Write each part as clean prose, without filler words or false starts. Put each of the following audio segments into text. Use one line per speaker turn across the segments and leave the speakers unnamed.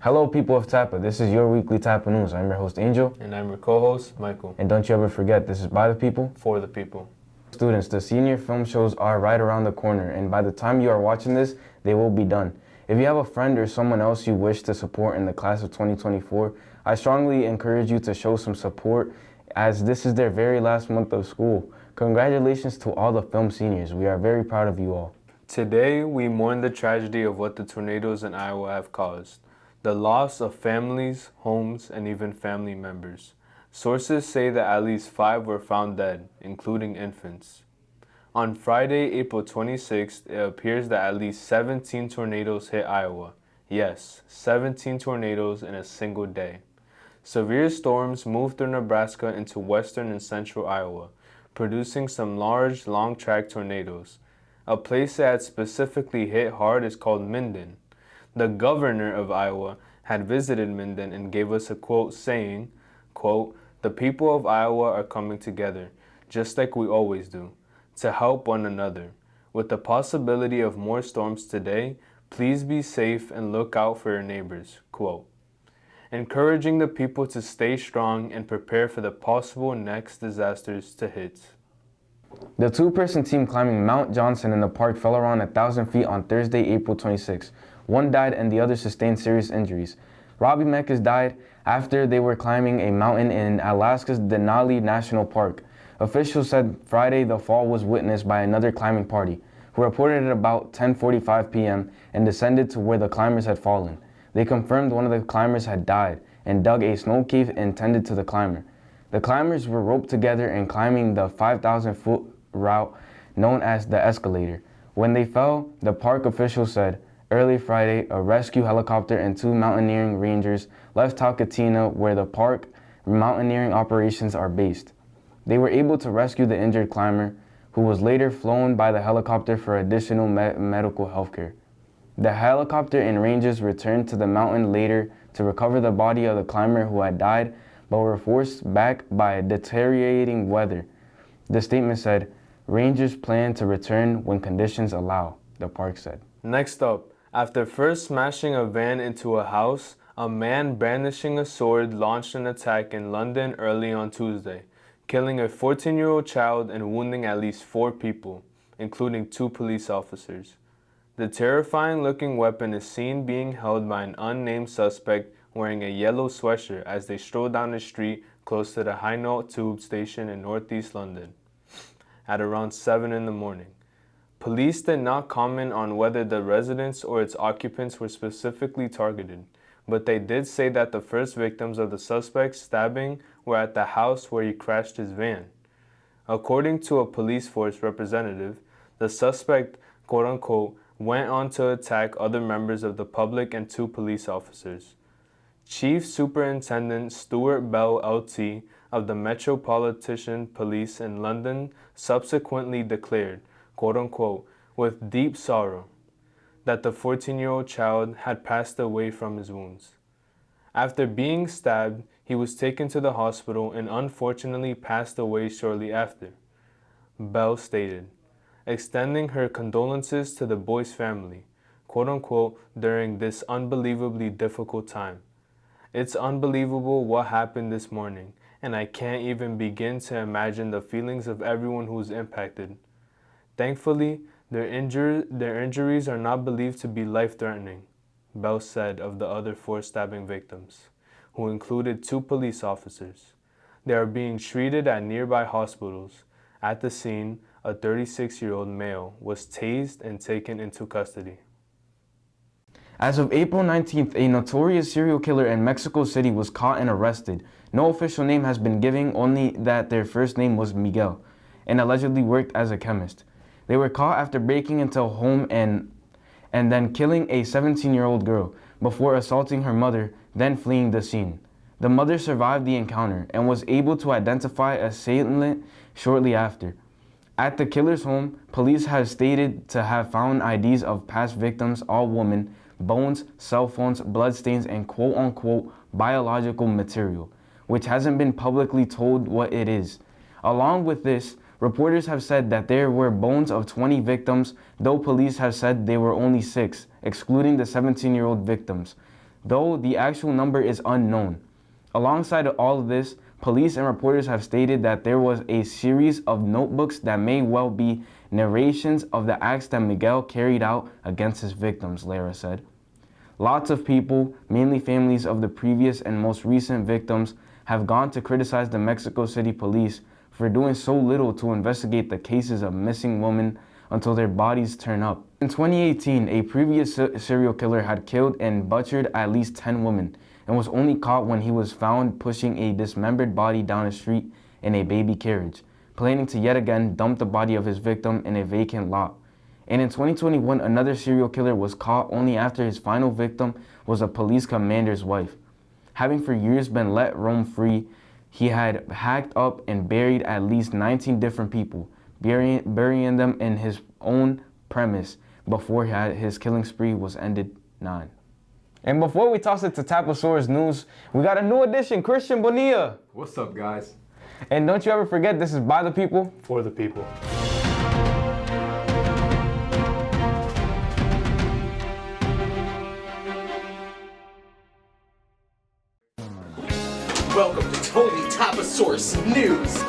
Hello, people of TAPA. This is your weekly TAPANews. I'm your host, Angel.
And I'm your co-host, Michael.
And don't you ever forget, this is by the people,
For the people.
Students, the senior film shows are right around the corner, and by the time you are watching this, they will be done. If you have a friend or someone else you wish to support in the class of 2024, I strongly encourage you to show some support as this is their very last month of school. Congratulations to all the film seniors. We are very proud of you all.
Today, we mourn the tragedy of what the tornadoes in Iowa have caused. The loss of families, homes, and even family members. Sources say that at least 5 were found dead, including infants. On Friday, April 26th, it appears that at least 17 tornadoes hit Iowa. Yes, 17 tornadoes in a single day. Severe storms moved through Nebraska into western and central Iowa, producing some large, long-track tornadoes. A place that had specifically hit hard is called Minden. The governor of Iowa had visited Minden and gave us a quote saying, quote, "The people of Iowa are coming together, just like we always do, to help one another. With the possibility of more storms today, please be safe and look out for your neighbors," quote. Encouraging the people to stay strong and prepare for the possible next disasters to hit.
The two-person team climbing Mount Johnson in the park fell around 1,000 feet on Thursday, April 26. One died and the other sustained serious injuries. Robbie Mekas died after they were climbing a mountain in Alaska's Denali National Park. Officials said Friday the fall was witnessed by another climbing party, who reported at about 10:45 p.m. and descended to where the climbers had fallen. They confirmed one of the climbers had died and dug a snow cave intended to the climber. The climbers were roped together and climbing the 5,000-foot route known as the escalator. When they fell, the park officials said, early Friday, a rescue helicopter and 2 mountaineering rangers left Talkeetna, where the park mountaineering operations are based. They were able to rescue the injured climber, who was later flown by the helicopter for additional medical health care. The helicopter and rangers returned to the mountain later to recover the body of the climber who had died, but were forced back by deteriorating weather. The statement said, "Rangers plan to return when conditions allow," the park said.
Next up, after first smashing a van into a house, a man brandishing a sword launched an attack in London early on Tuesday, killing a 14-year-old child and wounding at least 4 people, including 2 police officers. The terrifying-looking weapon is seen being held by an unnamed suspect wearing a yellow sweatshirt as they stroll down the street close to the Hainault Tube station in northeast London at around 7 in the morning. Police did not comment on whether the residence or its occupants were specifically targeted, but they did say that the first victims of the suspect's stabbing were at the house where he crashed his van. According to a police force representative, the suspect, quote-unquote, went on to attack other members of the public and 2 police officers. Chief Superintendent Stuart Bell LT of the Metropolitan Police in London subsequently declared, quote-unquote, with deep sorrow, that the 14-year-old child had passed away from his wounds. After being stabbed, he was taken to the hospital and unfortunately passed away shortly after, Bell stated, extending her condolences to the boy's family, quote-unquote, during this unbelievably difficult time. It's unbelievable what happened this morning, and I can't even begin to imagine the feelings of everyone who's impacted. Thankfully, their injuries are not believed to be life-threatening, Bell said of the other 4 stabbing victims, who included 2 police officers. They are being treated at nearby hospitals. At the scene, a 36-year-old male was tased and taken into custody.
As of April 19th, a notorious serial killer in Mexico City was caught and arrested. No official name has been given, only that their first name was Miguel, and allegedly worked as a chemist. They were caught after breaking into a home and then killing a 17-year-old girl before assaulting her mother, then fleeing the scene. The mother survived the encounter and was able to identify a assailant shortly after. At the killer's home, police have stated to have found IDs of past victims, all women, bones, cell phones, bloodstains, and quote-unquote biological material, which hasn't been publicly told what it is. Along with this, reporters have said that there were bones of 20 victims, though police have said they were only 6, excluding the 17-year-old victims. though the actual number is unknown. Alongside all of this, police and reporters have stated that there was a series of notebooks that may well be narrations of the acts that Miguel carried out against his victims, Lara said. Lots of people, mainly families of the previous and most recent victims, have gone to criticize the Mexico City police for doing so little to investigate the cases of missing women until their bodies turn up. In 2018, a previous serial killer had killed and butchered at least 10 women and was only caught when he was found pushing a dismembered body down a street in a baby carriage, planning to yet again dump the body of his victim in a vacant lot. And in 2021, another serial killer was caught only after his final victim was a police commander's wife. Having for years been let roam free, he had hacked up and buried at least 19 different people, burying them in his own premise before his killing spree was ended. 9. And before we toss it to TAPA's news, we got a new addition, Christian Bonilla.
What's up, guys?
And don't you ever forget, this is by the people,
For the people.
Welcome to Totally TAPA's News.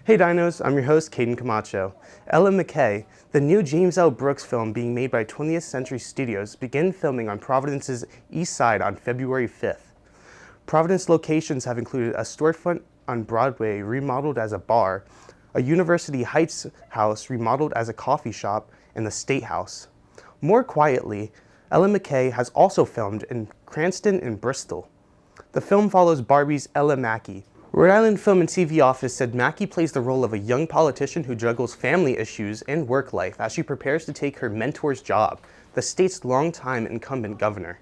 Hey Dinos, I'm your host, Caden Camacho. Ella McKay, the new James L. Brooks film being made by 20th Century Studios, began filming on Providence's east side on February 5th. Providence locations have included a storefront on Broadway remodeled as a bar, a University Heights house remodeled as a coffee shop, and the State House. More quietly, Ella McKay has also filmed in Cranston and Bristol. The film follows Barbie's Ella Mackey. Rhode Island Film and TV Office said Mackey plays the role of a young politician who juggles family issues and work life as she prepares to take her mentor's job, the state's longtime incumbent governor.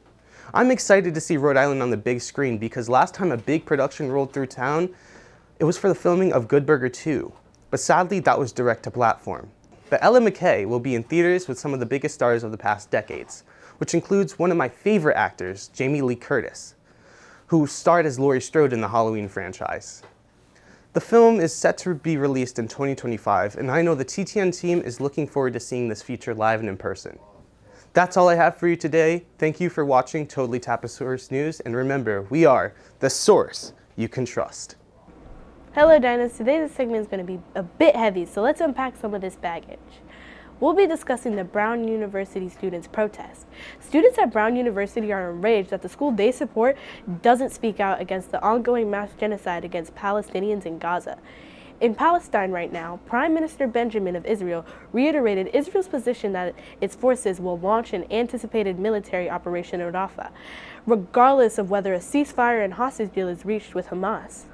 I'm excited to see Rhode Island on the big screen because last time a big production rolled through town, it was for the filming of Good Burger 2. But sadly, that was direct to platform. But Ella McKay will be in theaters with some of the biggest stars of the past decades, which includes one of my favorite actors, Jamie Lee Curtis, who starred as Laurie Strode in the Halloween franchise. The film is set to be released in 2025, and I know the TTN team is looking forward to seeing this feature live and in person. That's all I have for you today. Thank you for watching Totally TAPA's News, and remember, we are the source you can trust.
Hello Dinos, today this segment is going to be a bit heavy, so let's unpack some of this baggage. We'll be discussing the Brown University students' protest. Students at Brown University are enraged that the school they support doesn't speak out against the ongoing mass genocide against Palestinians in Gaza. In Palestine right now, Prime Minister Benjamin of Israel reiterated Israel's position that its forces will launch an anticipated military operation in Rafah, regardless of whether a ceasefire and hostage deal is reached with Hamas.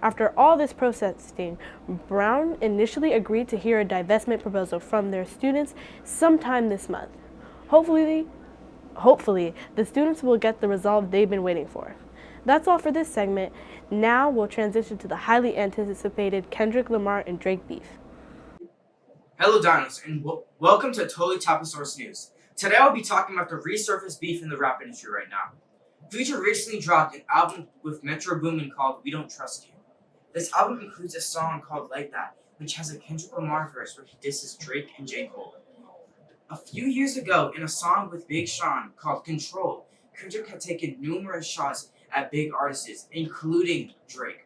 After all this protesting, Brown initially agreed to hear a divestment proposal from their students sometime this month. Hopefully, the students will get the resolve they've been waiting for. That's all for this segment. Now we'll transition to the highly anticipated Kendrick Lamar and Drake beef.
Hello Dinos, and welcome to Totally TAPA's News. Today I'll be talking about the resurfaced beef in the rap industry right now. Future recently dropped an album with Metro Boomin called We Don't Trust You. This album includes a song called Like That, which has a Kendrick Lamar verse where he disses Drake and J. Cole. A few years ago, in a song with Big Sean called Control, Kendrick had taken numerous shots at big artists, including Drake.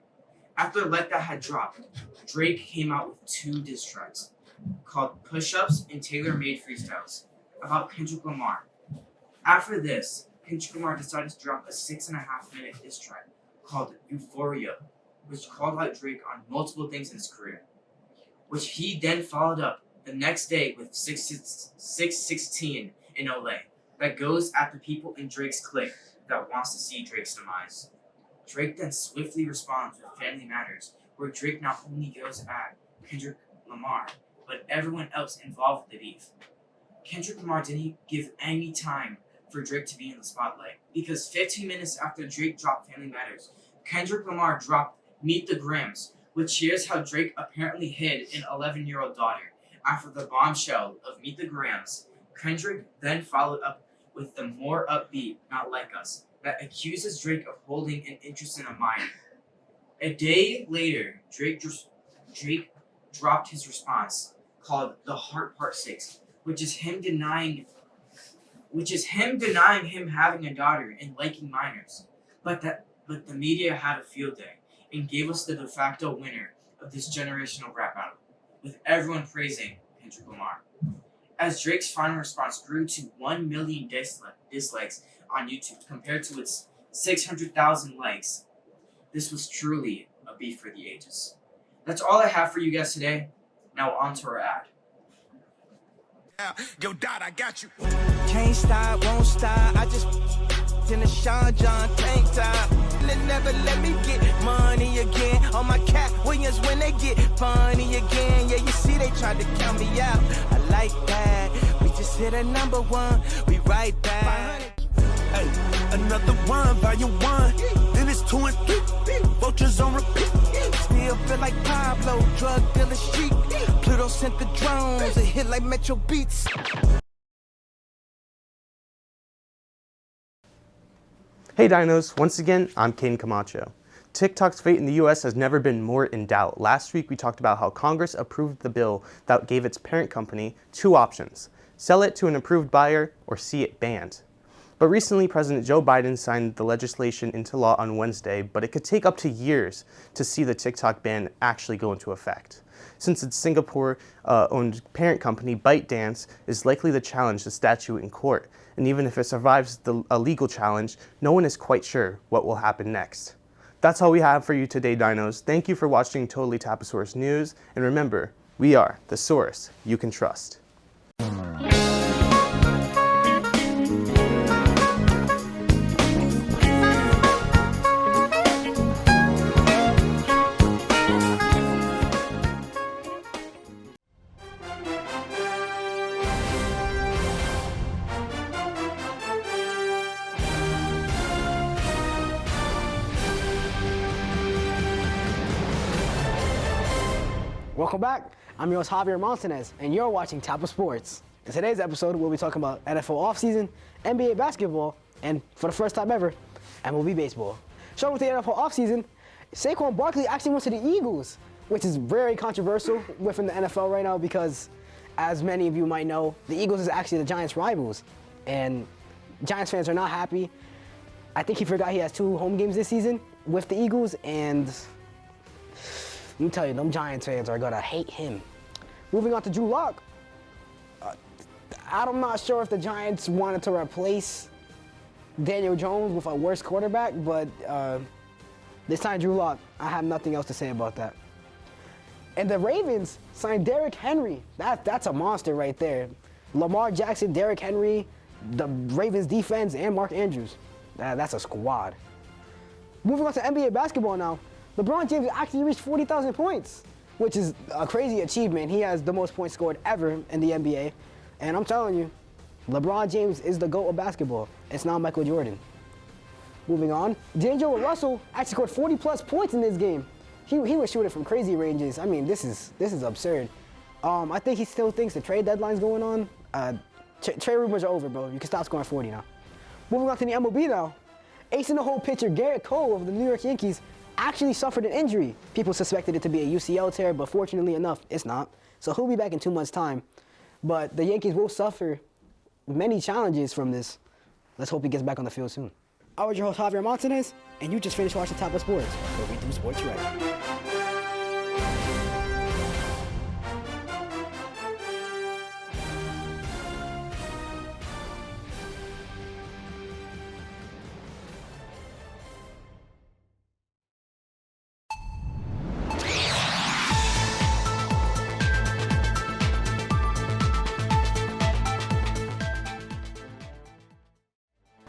After Like That had dropped, Drake came out with 2 diss tracks called Push-Ups and Tailor-Made Freestyles about Kendrick Lamar. After this, Kendrick Lamar decided to drop a 6.5-minute diss track called Euphoria, which called out Drake on multiple things in his career, which he then followed up the next day with 616 in LA that goes at the people in Drake's clique that wants to see Drake's demise. Drake then swiftly responds with Family Matters, where Drake not only goes at Kendrick Lamar, but everyone else involved with the beef. Kendrick Lamar didn't give any time for Drake to be in the spotlight, because 15 minutes after Drake dropped Family Matters, Kendrick Lamar dropped Meet the Grams, which shares how Drake apparently hid an 11-year-old daughter. After the bombshell of Meet the Grams, Kendrick then followed up with the more upbeat Not Like Us that accuses Drake of holding an interest in a minor. A day later, Drake dropped his response called "The Heart Part 6," which is him denying him having a daughter and liking minors. But the media had a field day and gave us the de facto winner of this generational rap battle, with everyone praising Kendrick Lamar. As Drake's final response grew to 1 million dislikes on YouTube compared to its 600,000 likes, this was truly a beef for the ages. That's all I have for you guys today. Now on to our ad.
Yo, Dot, I got you. Can't stop, won't stop. I just in a Sean John tank top. They never let me get money again. On my Cat Williams when they get funny again. Yeah, you see they tried to count me out. I like that. We just hit a number one. We right back. Hey, another one, volume 1. Then it's 2 and 3. Vultures on repeat. Still feel like Pablo, drug dealer street. Pluto sent the drones, a hit like Metro Beats.
Hey Dinos, once again, I'm Caden Camacho. TikTok's fate in the US has never been more in doubt. Last week we talked about how Congress approved the bill that gave its parent company 2 options: sell it to an approved buyer or see it banned. But recently President Joe Biden signed the legislation into law on Wednesday, but it could take up to years to see the TikTok ban actually go into effect. Since its Singapore-owned parent company ByteDance is likely to challenge the statute in court, and even if it survives a legal challenge, no one is quite sure what will happen next. That's all we have for you today, Dinos. Thank you for watching Totally TAPA News, and remember, we are the source you can trust.
Welcome back. I'm your host Javier Montanez, and you're watching TAPA Sports. In today's episode, we'll be talking about NFL offseason, NBA basketball, and for the first time ever, MLB baseball. Starting with the NFL offseason, Saquon Barkley actually went to the Eagles, which is very controversial within the NFL right now because, as many of you might know, the Eagles is actually the Giants' rivals, and Giants fans are not happy. I think he forgot he has 2 home games this season with the Eagles, and let me tell you, them Giants fans are gonna hate him. Moving on to Drew Lock. I'm not sure if the Giants wanted to replace Daniel Jones with a worse quarterback, but this time Drew Lock, I have nothing else to say about that. And the Ravens signed Derrick Henry. That's a monster right there. Lamar Jackson, Derrick Henry, the Ravens defense, and Mark Andrews. That's a squad. Moving on to NBA basketball now. LeBron James actually reached 40,000 points, which is a crazy achievement. He has the most points scored ever in the NBA. And I'm telling you, LeBron James is the GOAT of basketball. It's not Michael Jordan. Moving on, D'Angelo Russell actually scored 40-plus points in this game. He was shooting from crazy ranges. I mean, this is absurd. I think he still thinks the trade deadline's going on. Trade rumors are over, bro. You can stop scoring 40 now. Moving on to the MLB now. Ace in the hole pitcher Garrett Cole of the New York Yankees actually suffered an injury. People suspected it to be a UCL tear, but fortunately enough, it's not. So he'll be back in 2 months' time. But the Yankees will suffer many challenges from this. Let's hope he gets back on the field soon. I was your host, Javier Montanez, and you just finished watching TAPA Sports, where we do sports right.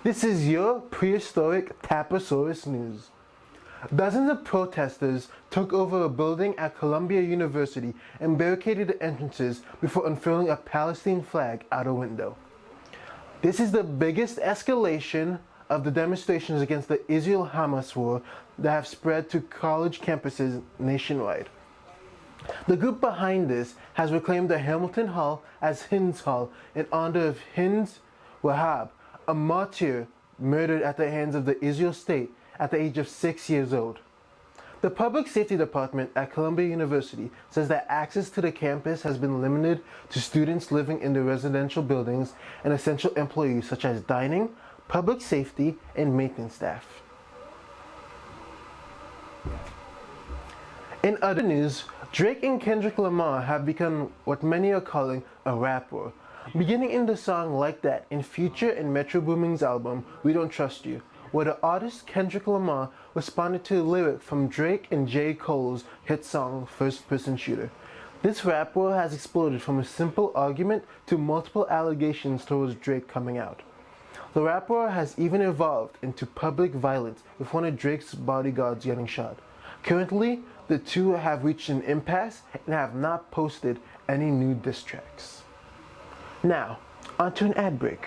This is your prehistoric Tapasaurus news. Dozens of protesters took over a building at Columbia University and barricaded the entrances before unfurling a Palestine flag out a window. This is the biggest escalation of the demonstrations against the Israel-Hamas war that have spread to college campuses nationwide. The group behind this has reclaimed the Hamilton Hall as Hind's Hall in honor of Hind Wahab, a martyr murdered at the hands of the Israel state at the age of 6 years old. The Public Safety Department at Columbia University says that access to the campus has been limited to students living in the residential buildings and essential employees such as dining, public safety, and maintenance staff. In other news, Drake and Kendrick Lamar have become what many are calling a rap war, beginning in the song Like That in Future and Metro Booming's album We Don't Trust You, where the artist Kendrick Lamar responded to a lyric from Drake and J. Cole's hit song First Person Shooter. This rap war has exploded from a simple argument to multiple allegations towards Drake coming out. The rap war has even evolved into public violence, with one of Drake's bodyguards getting shot. Currently, the two have reached an impasse and have not posted any new diss tracks. Now, onto an ad break.